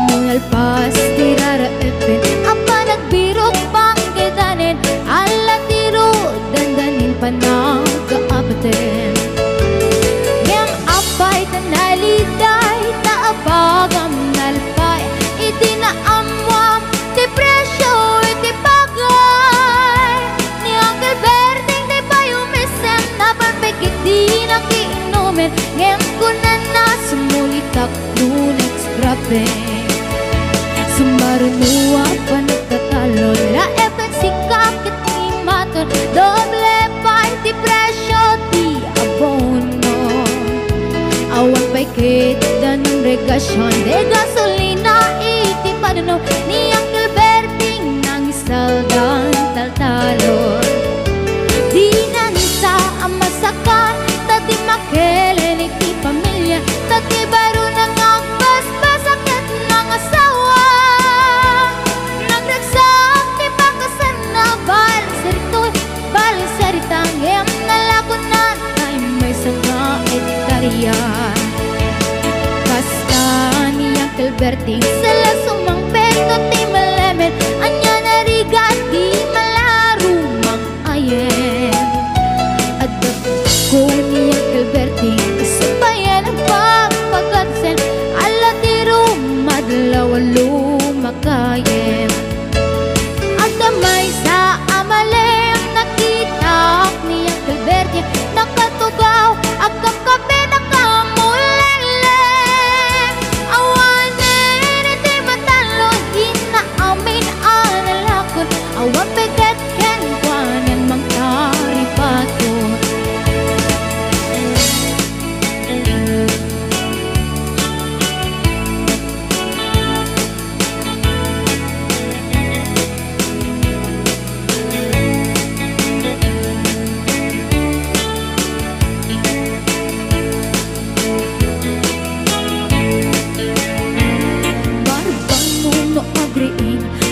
Munalpas tirara epin apa nagbirok pang kedanin ala tiro dandanin panang kaapatin yang apay tanaliday taabagam nalpay iti naamwam ti presyo iti bagay ni Uncle Berting ti payumisen na panpikit di nakiinumin ngem kunan na sumulitak lunex grabe sumarunua pa nagkatalon la efek sikakit ni maton doble pa ti presyo di abono awan pa'y kita ng regasyon de gasolina iti padano ni Uncle Berting nang isaldan taltalon di nanisa ang masakan tati makelen iti pamilya tati baro nang ang basbasakit ng asawa nagragsak ti pakasan na balisaritang em nalakunan ay may sanga editarian kasta ni Uncle Berting sala sumang peto ti malemen anya narigat di malarumang ayen adap ko ni Uncle Berting subayan ang pagpagkatsen ala tiro madlaw lumakayen at may sa amalem nakita ni Uncle Berting nakatugaw agam kape nakamulele awanin iti matalon inaamin analakon awan peget ken kwanan mangtaripaton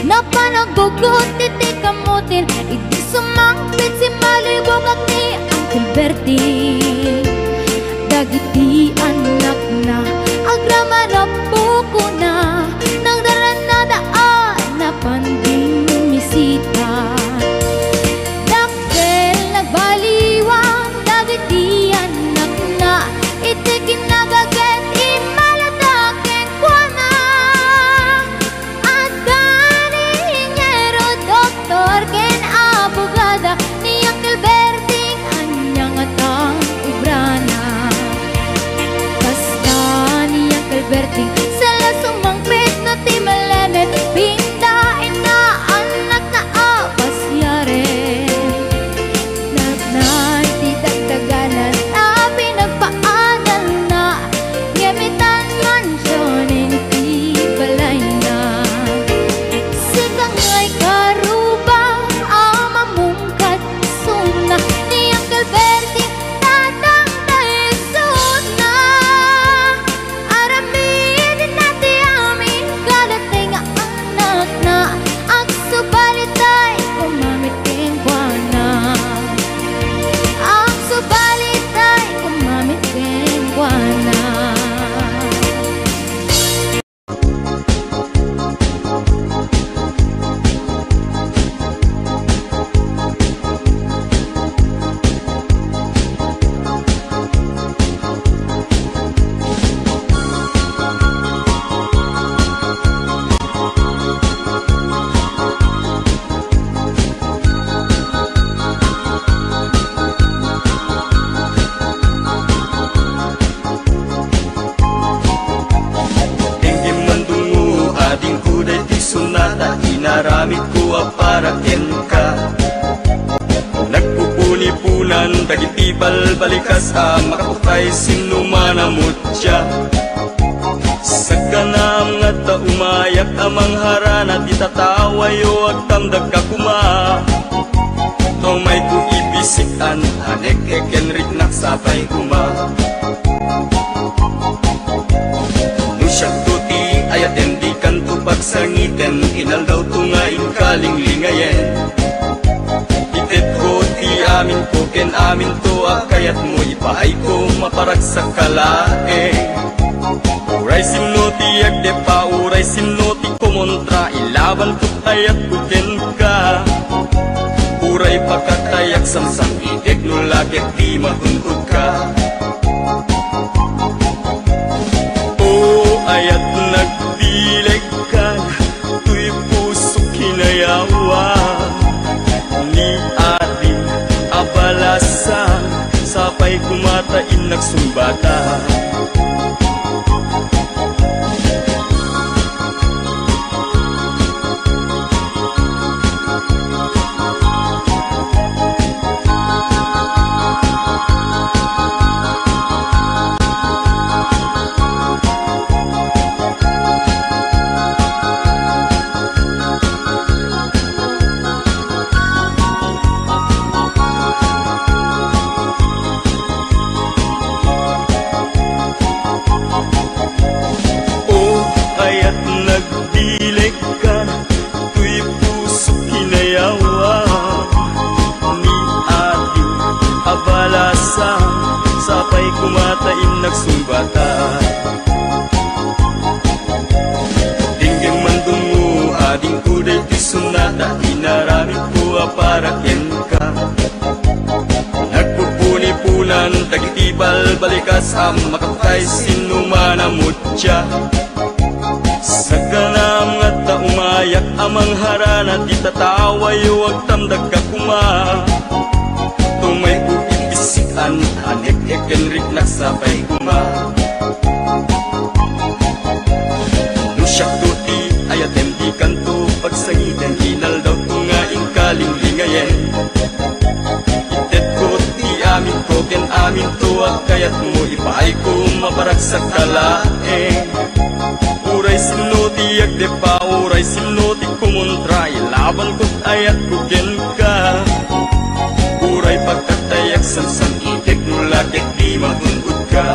napanagugot iti kamutin iti sumangpit si malibog at ni Uncle Berting dagiti anak na agramarapo na nang daran na daan na panding misita dakkel nagbaliwang dagiti anak na iti kinagaget imaladaken kwa na ken abogada ni Uncle Berting anyang atang ibrana basta ni Uncle Berting sala sumangpit na ti malemet pindain na anak na apasyare nagnan ti dagdaganan na pinagpaagal na ngemitan mansyon iti balay na sikang ay karuba ni Uncle Berting tatang taisod na aramin nati amin kadating anak na ang subalit ay kumamiting buwana ang subalit ay kumamiting buwana inaramid ko para ken ka nagpupuni-punan dagiti balbalikas makatutay sinuman amutya sa kanam nga ta umayak amang harana di tatawayo ag tamdag ka kuma tomay ko ibisikan anek eken ritnak sapay kuma nusyak tuti ayaten di kanto pagsangiten inal daw tungain kalinglingayen itet ko ti amin ko ken amin to kayat mo ipaay ko maparag sa kalae rising Uray sinoti kumontra, ilaban ko ayat kuken ka. Uray pagkatayak samsam, itik no lakit di matuntog ka. Ayat nagdileg ka, tuy puso kinayawa. Ni ating abalasa, sapay kumatain nagsumbata. Nagdilig ka, tuy puso kinayawa. Ni ating abalasa, sapay kumatain nagsumbata. Dingging mandungo, ading kuday ti sunata, inaramit ko para ken ka. Nagpupuni-punan, tagitibal balikas, makapatay sinumanamutya. Sa ganam nga ta umayak amang harana, di tataway huwag tamdag ka kuma. Tumay ukit bisikan, anek ekenrik nagsapay kuma. Nusyak tuti ayatem di kanto, pagsangiten inal daw tungaing kalinglingayen. Itet ko ti amin ko, ken amin tuwag kayat mo, ipaay ko mabarak sa kalaeng. Uray sinoti agdepa, uray sinoti kumontra, ilaban ko't ayat kugen ka. Uray pagkatayak samsam, itik no lakit di matungkod ka.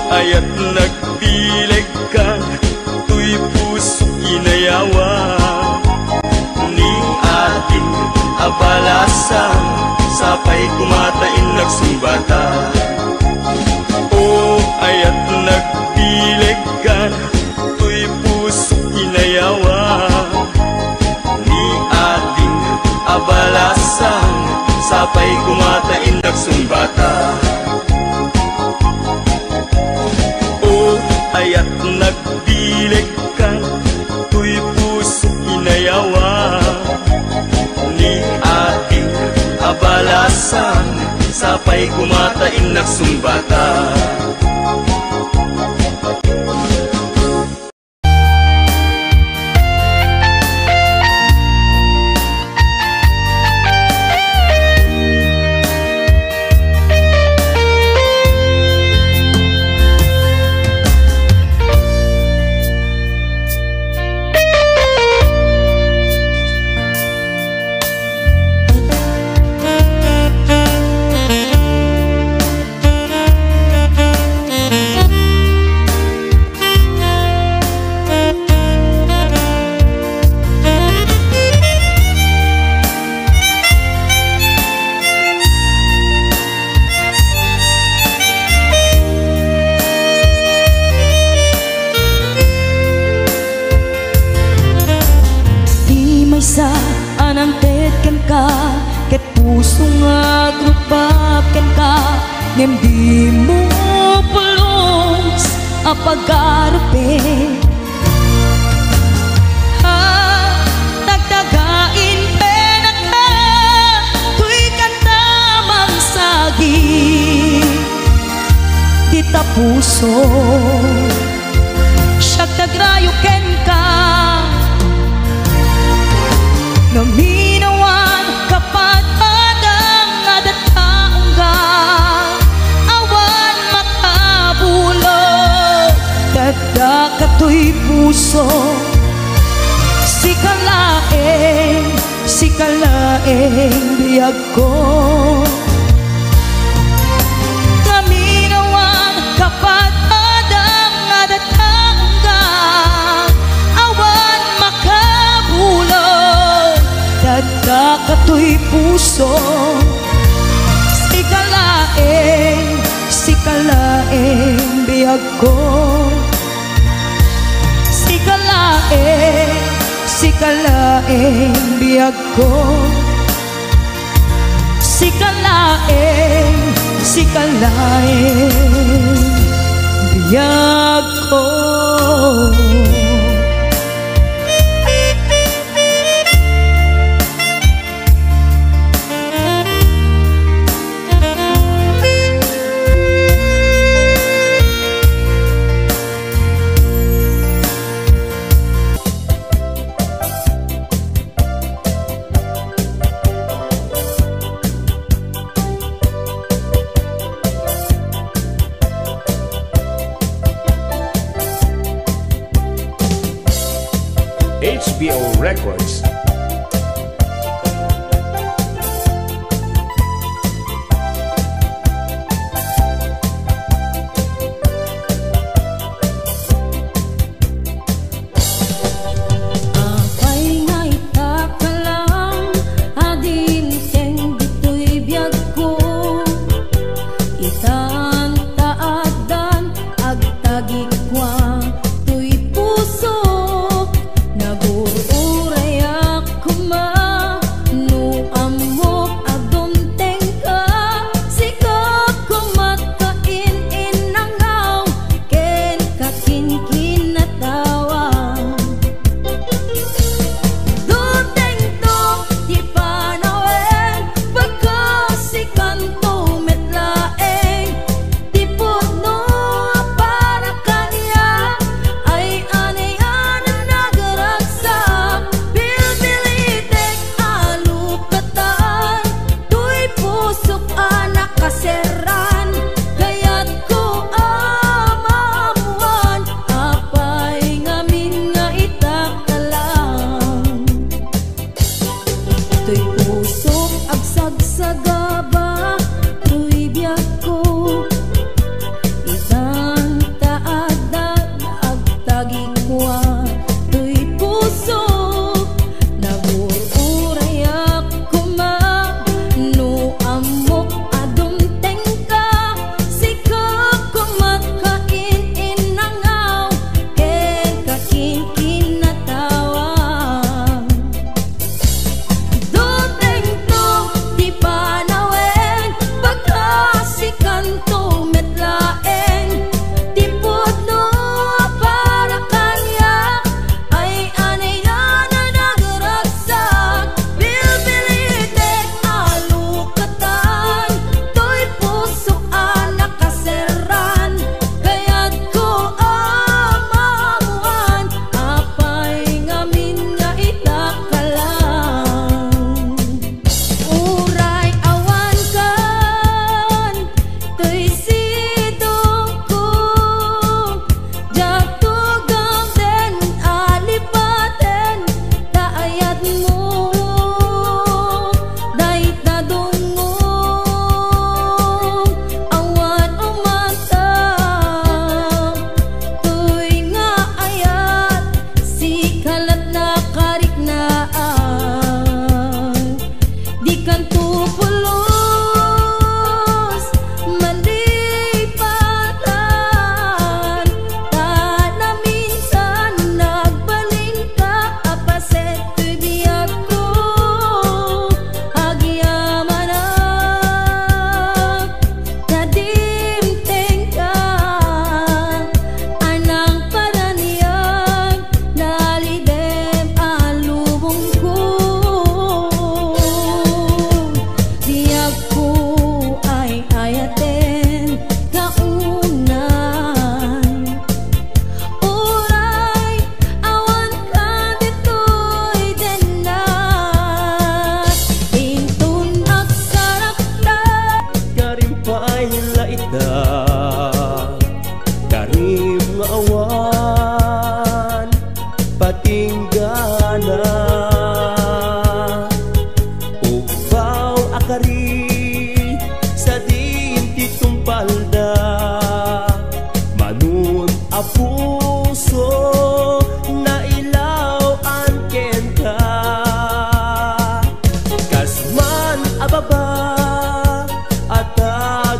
Ayat nagbileg ka, tuy puso inayawa. Ni ating abalasa, sapay kumatain nagsumbata. Ayat nagdileg ka, tuy puso inayawa. Ni ating abalasa, sapay kumatain nagsumbata. Ayat nagdileg ka, tuy puso inayawa. Ni ating abalasa, sapay kumatain nagsumbata. ngem di mo pulos apagarupe tagdagain penaka tuy kanta mangsagi di tapuso siya tagrayo ken ka naminawan kapat adang adataong ka awan makabulog dada kato'y puso sikalaeng biyag ko naminawan kapat adang adataong ka awan makabulog dada kato'y puso sikalaeng biyag biyag ko. Sikalaeng biyag ko. Sikalaeng biyag ko. HBO Records.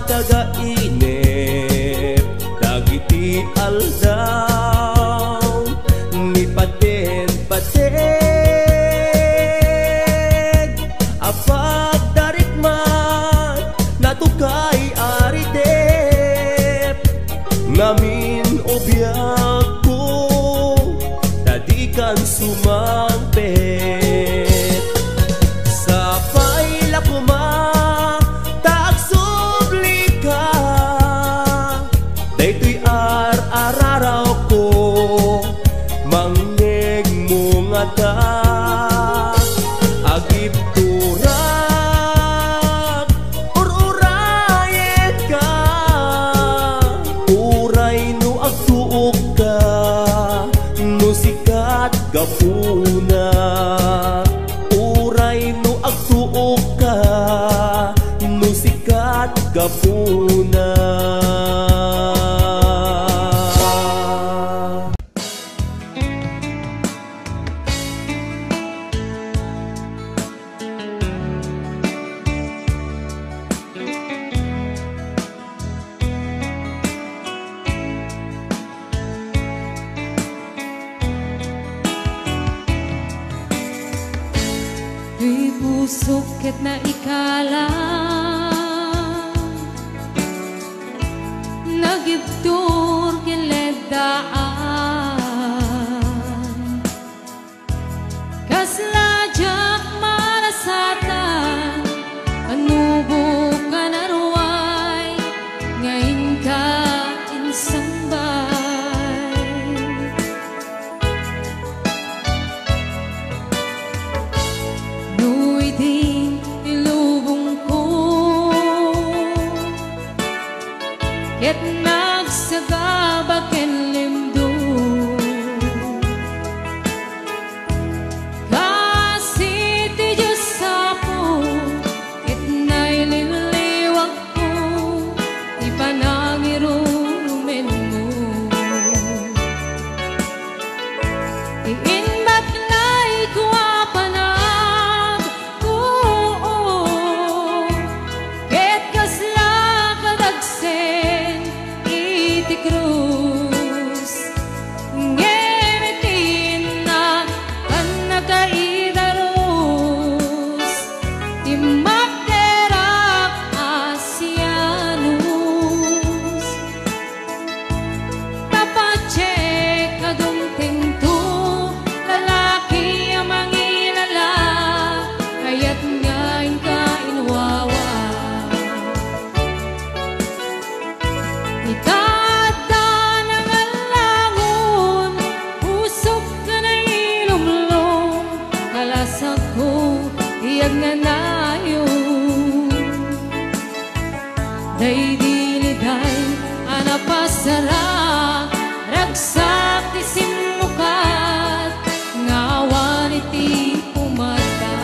Tagainip, iti aldaw ni paten-paten apag darikman natukay aritep ngamin obyag ko tadikan sumampet sa paila kuma tagsubli ka daytoy ar-araraw ko mangeg mo nga ta agip turak or-urayet ka uray no agtuok ka no sikat gapuna uray no agtuok ka no sikat gapuna. Di pusok ket na ikala nagibtur kiledaan kaslajak marasatan anubo ka naruay ngayon ka insambay nuy din ilubong ko ket nagsagabak en limdo kasi ti Diyos sapo ket naililiwag ko ti panangirumen mo iinbat lay kuwapanag oo ket kasla kadagsen iti krus ngemitin na kan nagkaidarus ti magderak asianus tapatse kadumting to lalaki ang mangilala kaya't ngayon ka inwawa itata ng alangon usok ka na ilumlong kalasag ko iyag nga nayon day diliday anapasara ragsak ti sinukat ngawan iti pumata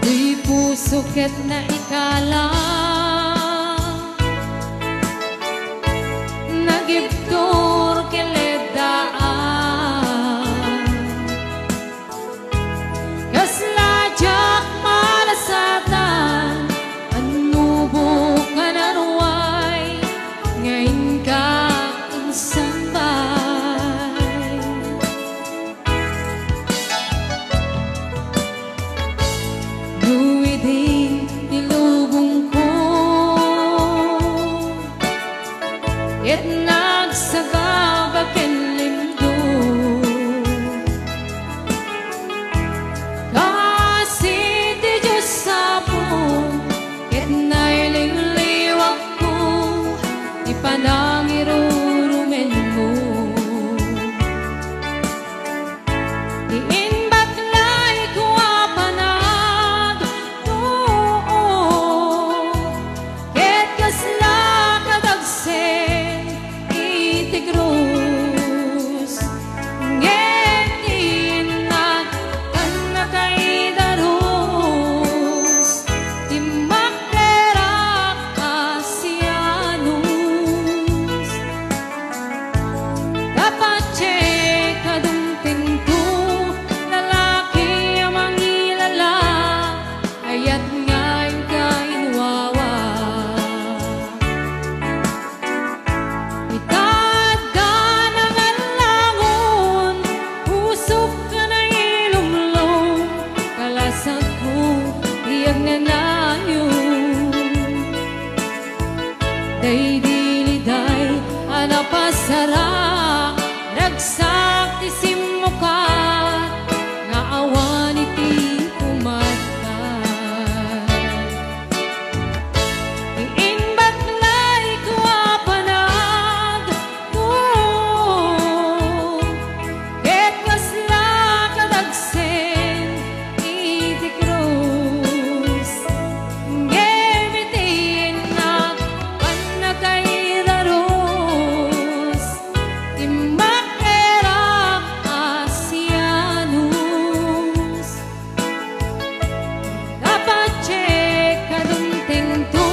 di puso ket na ikala nagibtor kiledaan kaslajak malasatan anubo ka naruay ngayon ka insambay nuwi din ilubong ko nagnanayo. Day diliday anapasara ragsak ti simukat nga awan iti umatkat. Iinbaklay ko apanag ko ket kasla kadagsen iti krus ngemitin na panagkailaros timakera asianus dapat check kaduntinto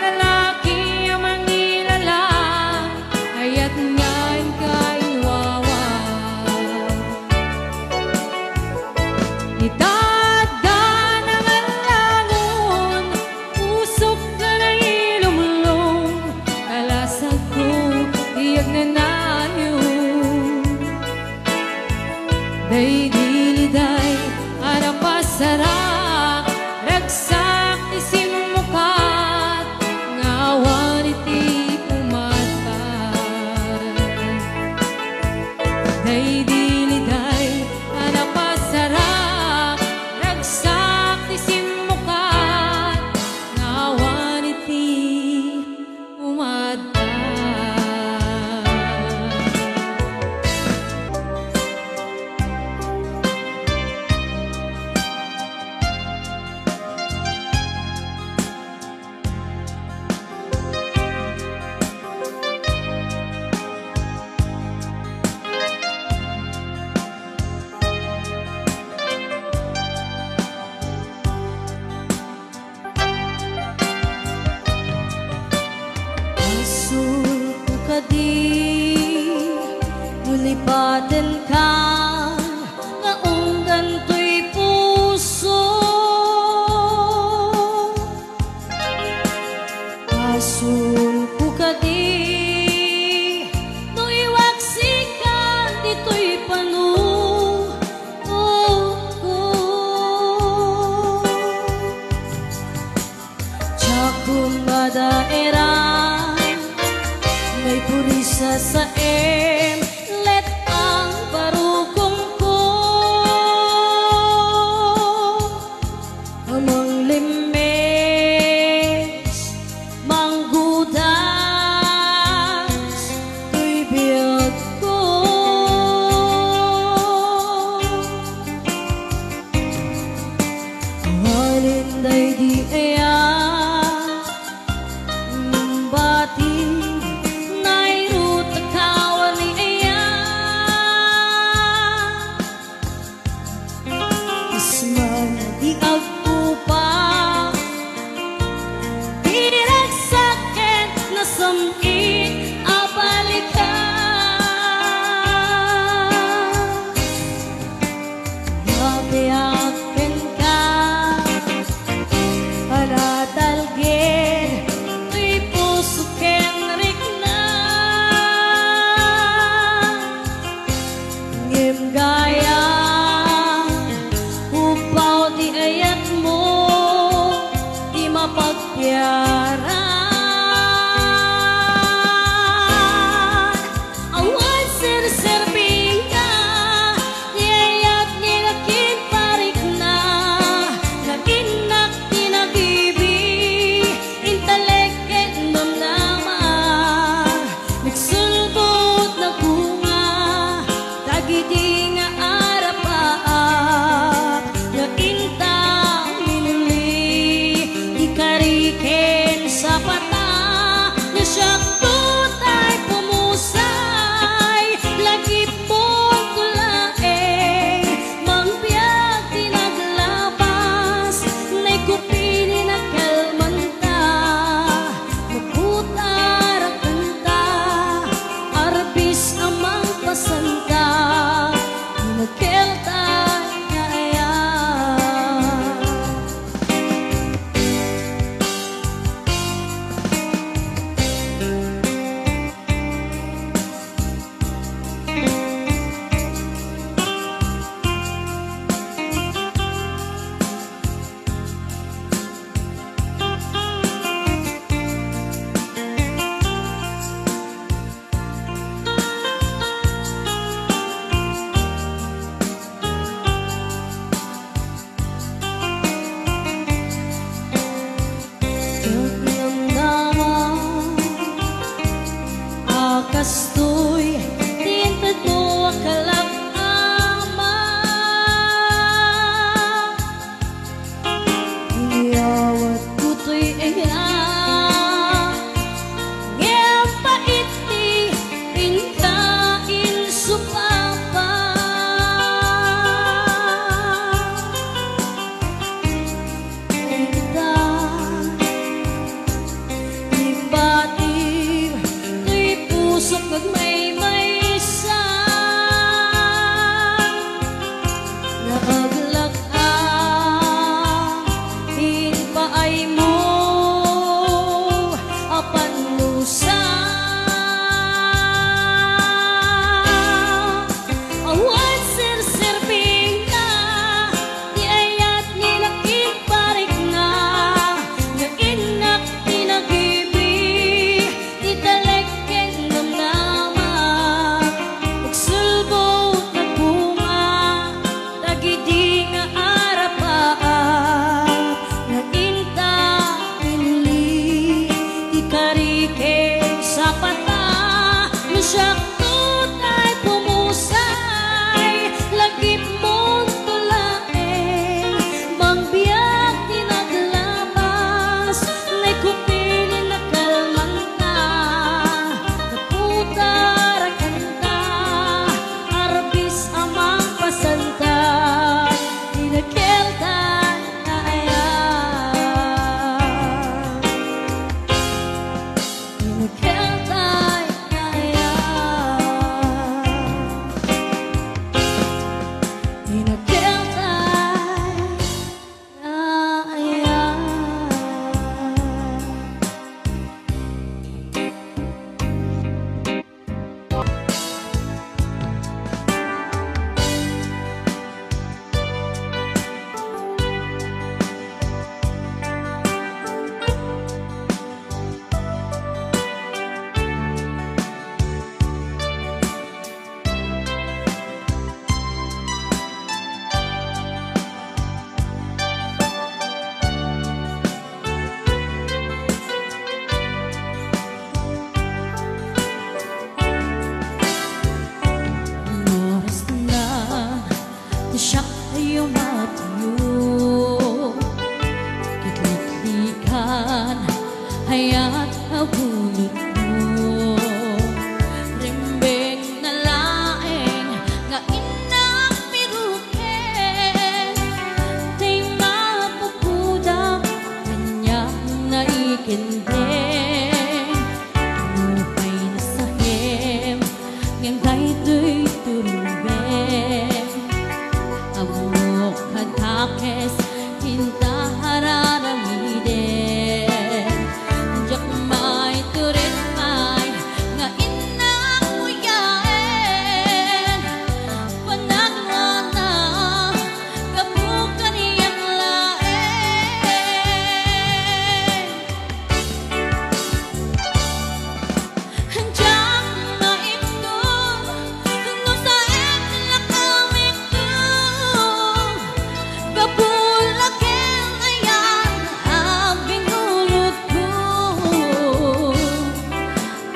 lalaki ang mangilala ayat ngayon kainwawa itadaan ang alangon usok ka na ilumulong kalasag ko tiyag na nayo. Day diliday anapasara ragsak ti simukat nga awan iti umatkat. Day diliday anapasara ragsak ti simukat nga awan iti umatkat. Asul ko kadi nulipatan ka nga unggan to'y puso. Asul ko kadi nuiwaksikan dito'y panu. Tsakong madaera may purisa sa let ang barukong ko amang limes manggudas to'y biyag ko halinday di aya bati nairut kawan ni aya isman di agpupa diragsaket na samit abalikan yabiaken ka alatalgin to'y puso ken rikna ngem gaya upaw di ayat mo di mapagyaran awan ser-serbing ka di ayat nilakin parik na naginak tinagibi intaleket namnama nagsulbot na bunga tagidi nga arapaak nga intang minuli di karike haya't habulot mo. Rimbing na laeng nga inang piruken, tay mapupudak kanyang naikindeng. Nupay na sahim ngang daytoy turubeng, abok kadakes hinta hararamiden. Jak may turit may nga inang muyaen, panagwana kabukan niyang laen. Jak maitong no sa etla kamitong, kapulaken ayan abing ulot ko.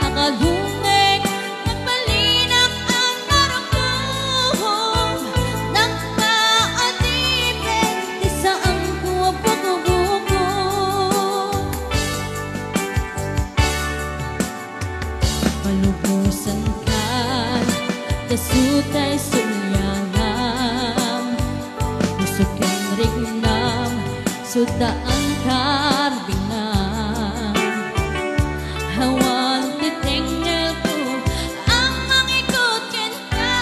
Akadungeg nagbalinap ang marugong, nagpaatipin ti saan ko buko-buko. Palubusan kan dasutay sulyangam, busog kang rignam sudaan karbinam. Hawan titingel ko ang mangikot ken ka,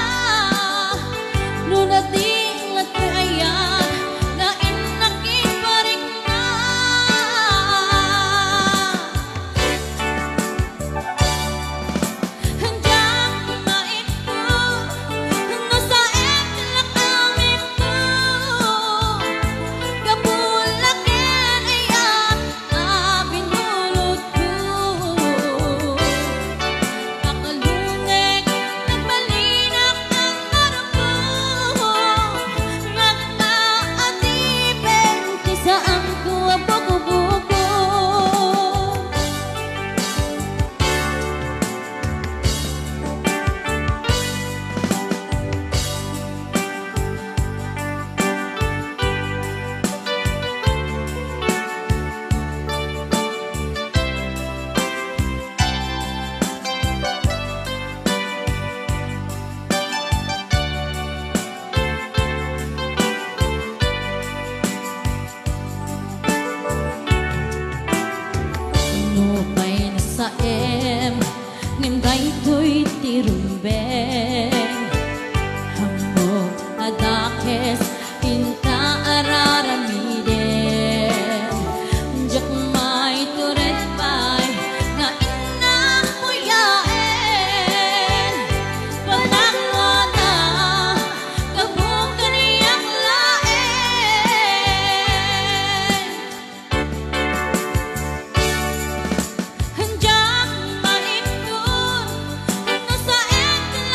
nunating latayan na inakiparik na. Jak maitong no sa etla kamitong, kapulaken ayan abing ulot ko. Akalungeg nagbalinap ang marugong, nagpaatipin ti saan ko buko-buko. Nupay na saem ngem daytoy tirumbeng, hambog adakes pinta araramiden. Jak may turet pay nga inang muyaen, panagwana kabukan niyang laen. Jak maitong no sa etla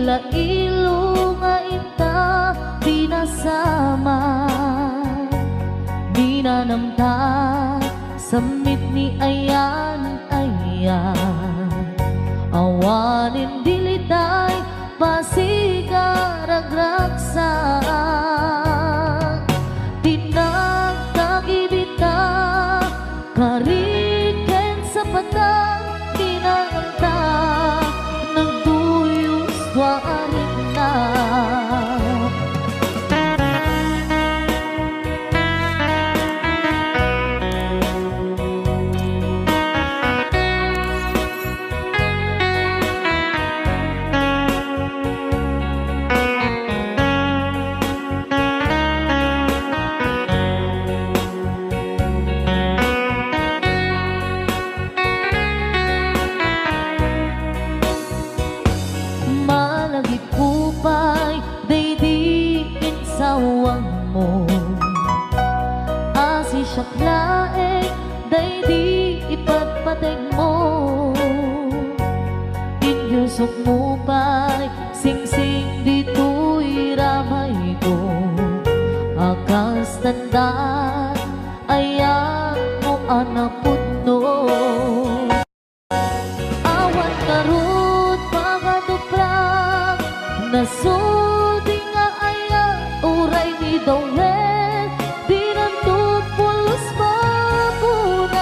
lailo nga inta pinasama, binanamta samit ni ayan awanin dilitay pasigaragragsak tinagtagibita kariken sa patang kinanganta nagduyos warin na. Sawang mo asisyak laeng daydi ipagpateg mo inyusok mo pa'y singsing dito'y ramay ko akas tandaan ayan mo anapod no awan karot pakaduprak nasudi nga ayan uray ni Dawel dinanto pulos mapunas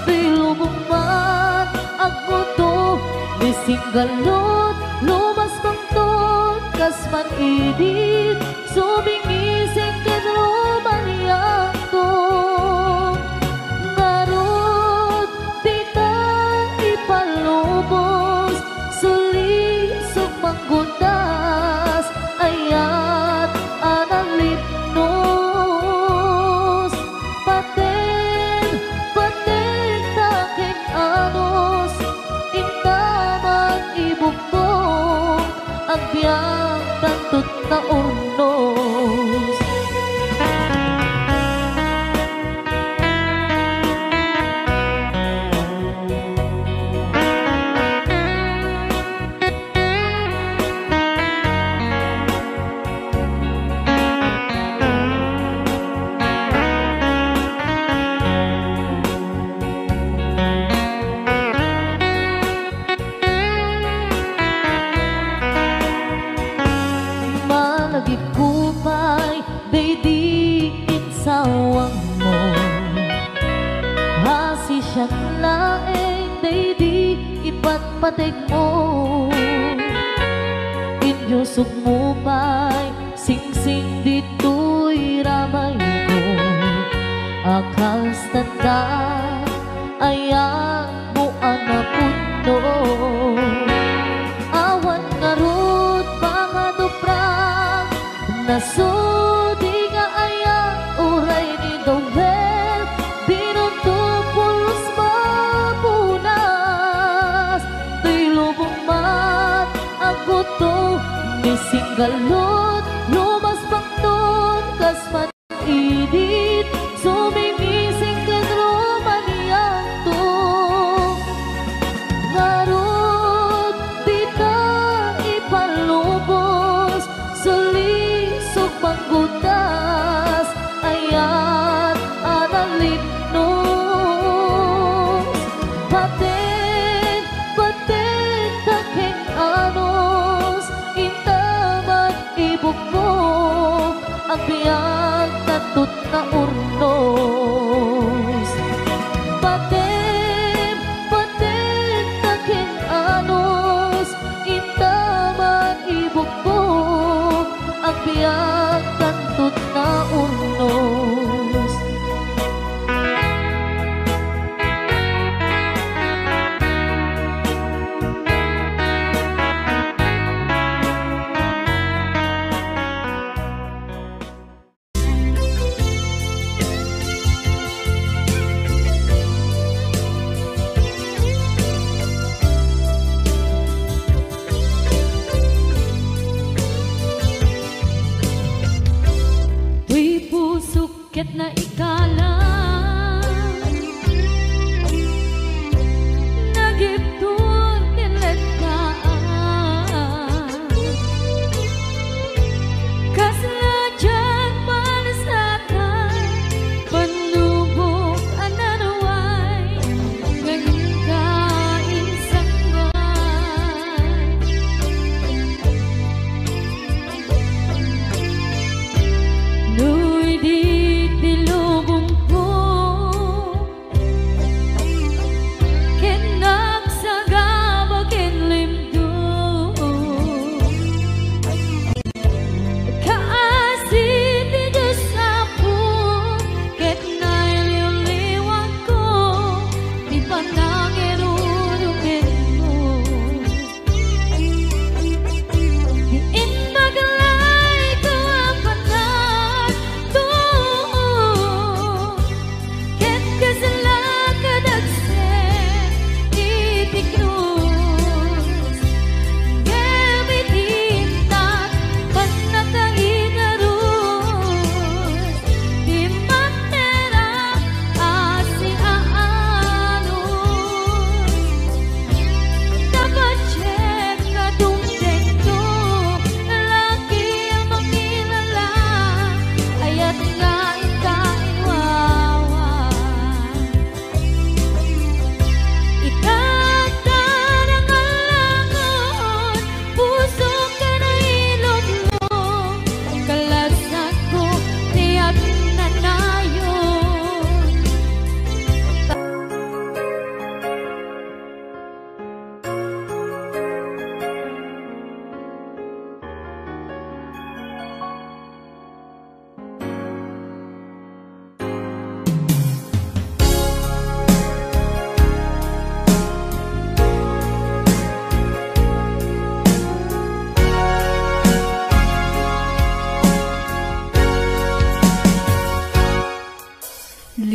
dilubong man ang muto ni singgalot lumas pangton kasman idit sumingising kenruman yanto ngarot tita ipalubos sulisok manggundas ayat analipnos paten taking anos intamang ibugtong ang biyang tantut na urnos. Malagipupay daydi insawang mo hasisyak laeng daydi ipagpateg mo inyusok mo pa'y singsing dito'y ramay ko akas tanda ayan mo anapod no awan ngarot pangaduprak nasudi nga ayan uray ni Dawel dinunto pulos mapunas dilubong man ang buto ni singgalot lumas pangton kasman idit sumingising kenruman yanto ngarot tita ipalubos sulisok panggundas ayat analipnos paten taking anos intaman ibugmok ang biyag tatut na urnos paten taking anos intaman ibugmok ang biyag tantut na urnos.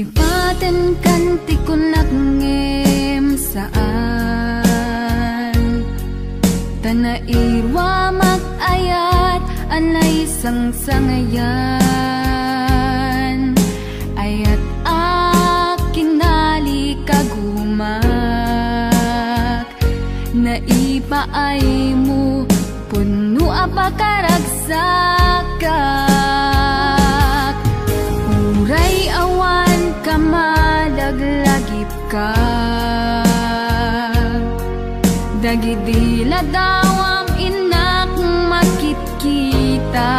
Ipaten kanti ko nagngem saan Tanairwa mag-ayat anay sang-sangayan Ayat aking nalikagumak Naipaay mo puno apakaragsakak Uray awan ka malaglagip ka Dagidila dawam inak makit-kita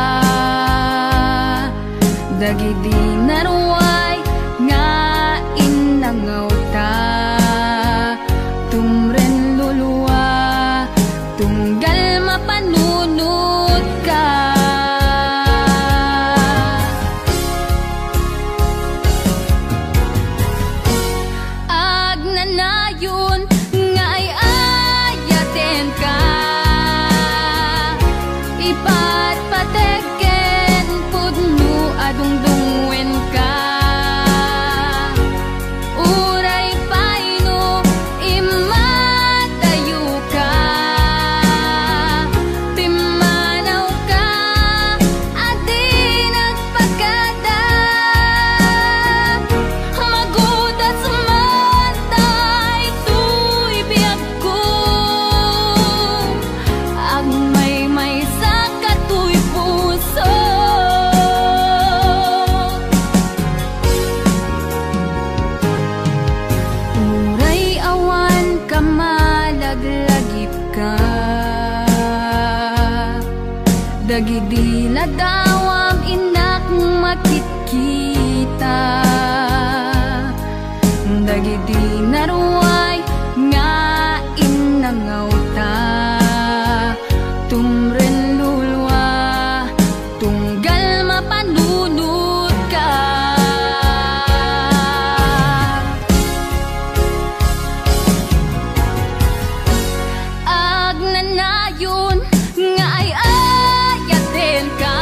Dagidi naruay nga inangaw ta Tumren luluwa tunggal mapanunod ka Agnanayon nga ay ayaten ka Ipatpateken pudno adungdungwen ka Uray paino imatayo ka Pimanaw ka adi nagpagkada Magudat sumantay tuy biyag ko Ang may sa katuy puso Uray awan ka malaglagip ka Dagidila dawam inak makit-kita Dagidi naruay nga inangaw ta Tumren lulwa tunggal mapanunod ka Agnanayon nga ay ayaten ka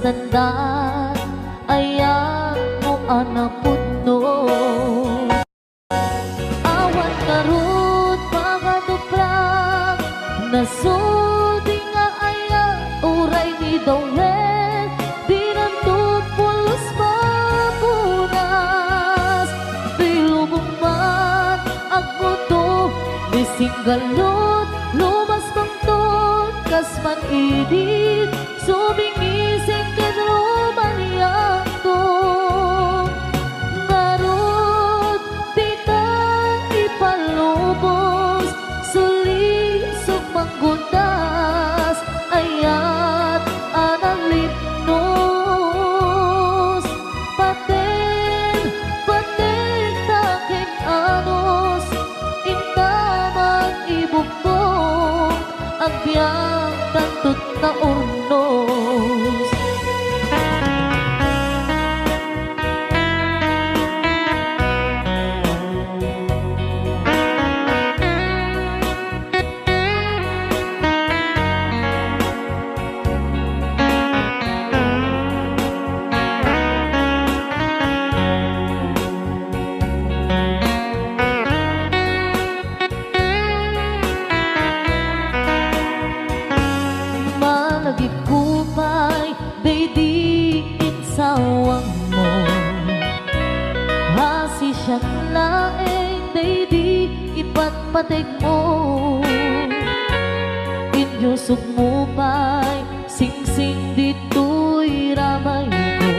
tanda ayan mo anapudno awan karut makaduplang nasudi nga ayan uray ni dawet dinanto pulos mapunas dilubong man ako to nisinggalot lumas bangtot kasman idit sumingising kadroman yanto ngarot tita ipalubos sulisok manggundas ayat analipnos paten taking anos intamang ibugtong ang biyang tantut na urnos Kupay, baby, insawang mo hasi siyang laeng, baby, ipatpatig mo inyusok mo pa'y sing-sing dito'y ramay ko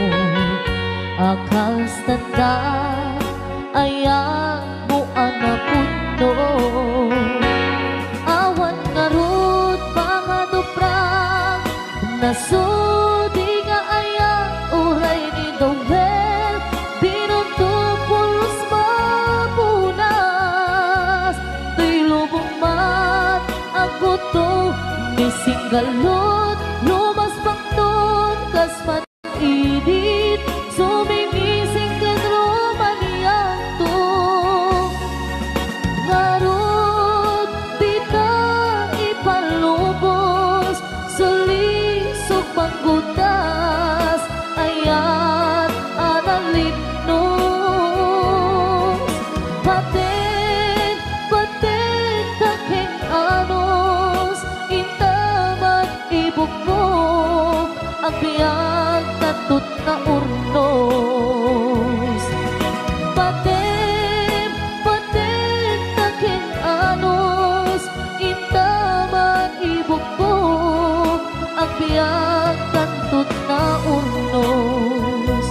akas tanda ayan mo anapudno awan ngarut mga duprang nasudi nga ayan uray ni dawet dinunto pulos mapunas dilubong mat ako to nisinggalot lumas bangton kasman idit sumingising kadroman yanto ngarot tita ipalubos sulisok panggundas ayat analipnos paten taking anos intamat ibukbok ang biyag tatut na urnos paten taking anos intamat ibukbok ang biyag tantut na urnos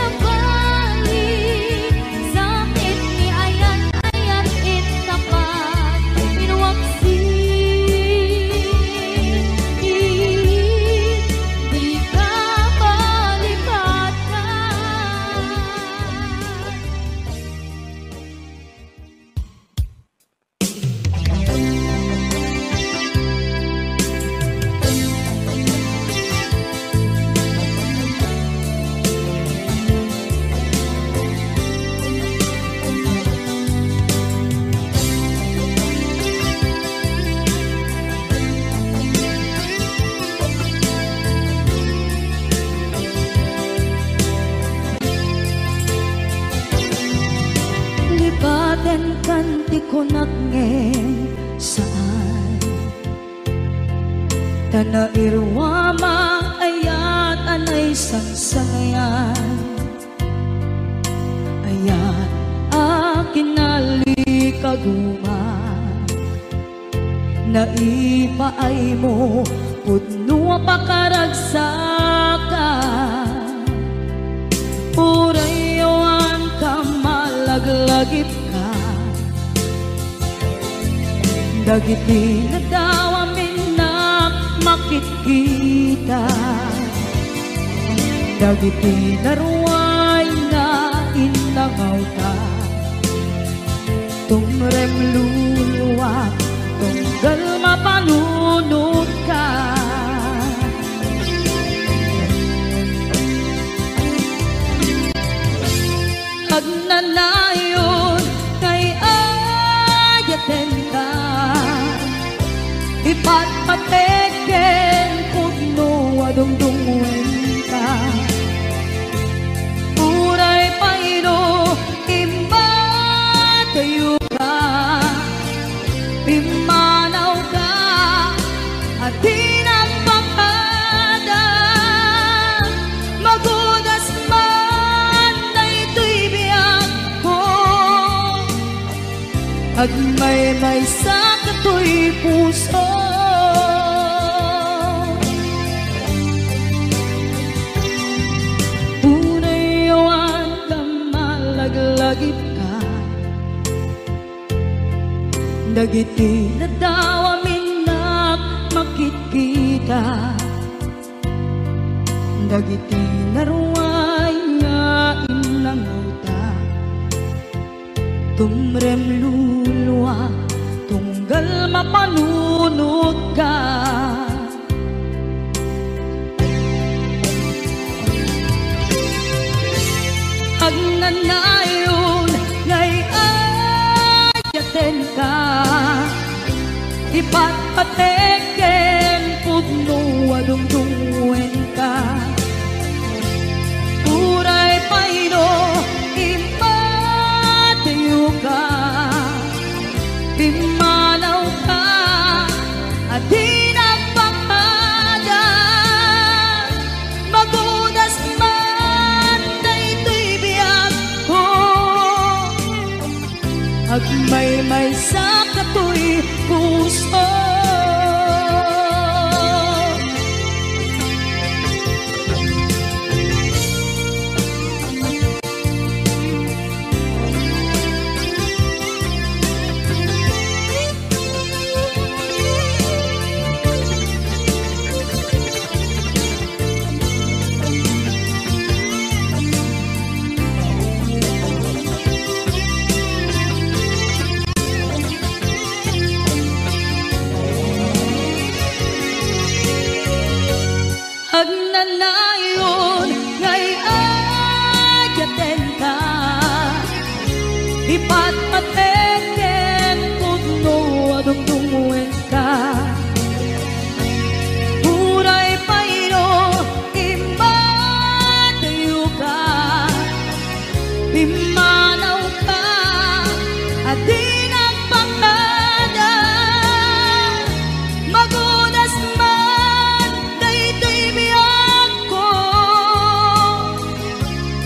Somebody Baten kanti ko nagngeng saan Tanairwa ayat anay sangsangayan Ayat akin nalikaguman Naipaay mo pudno pakaragsakan Purayawan ka malaglagip ka Dagiti na daw amin na makikita Dagiti na ruway na inangaw ka Tumrem luluwa tunggal mapanunod ka Agnanayon kay ayaten ka Ipatpateken pugno adungdungwen ka Uray payno imbatayo ka Pimanaw ka at tinagpapada Magudas man na ito'y biyak ko Agmay-may sa kato'y puso Unayawan ka malaglagip ka Dagiti na daw amin na makikita Dagiti na ruway nga inangauta Tumrem luluwa tunggal mapanunod ka Agnanayon ngay ayaten ka Ipatpateken pudno adungdungwen ka Uray payno impatayo ka Pimanaw ka at di nagpapala Magudas man na ito'y biyak ko Agmay-may sa kato'y puso Agnanayon ngay ayaten ka Ipatpateken pudno adungdungwen ka Uray payno imbatayo ka Pimanaw ka at di nagpapala Magudas man na ito'y biyak ko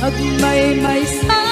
Agmay-may sa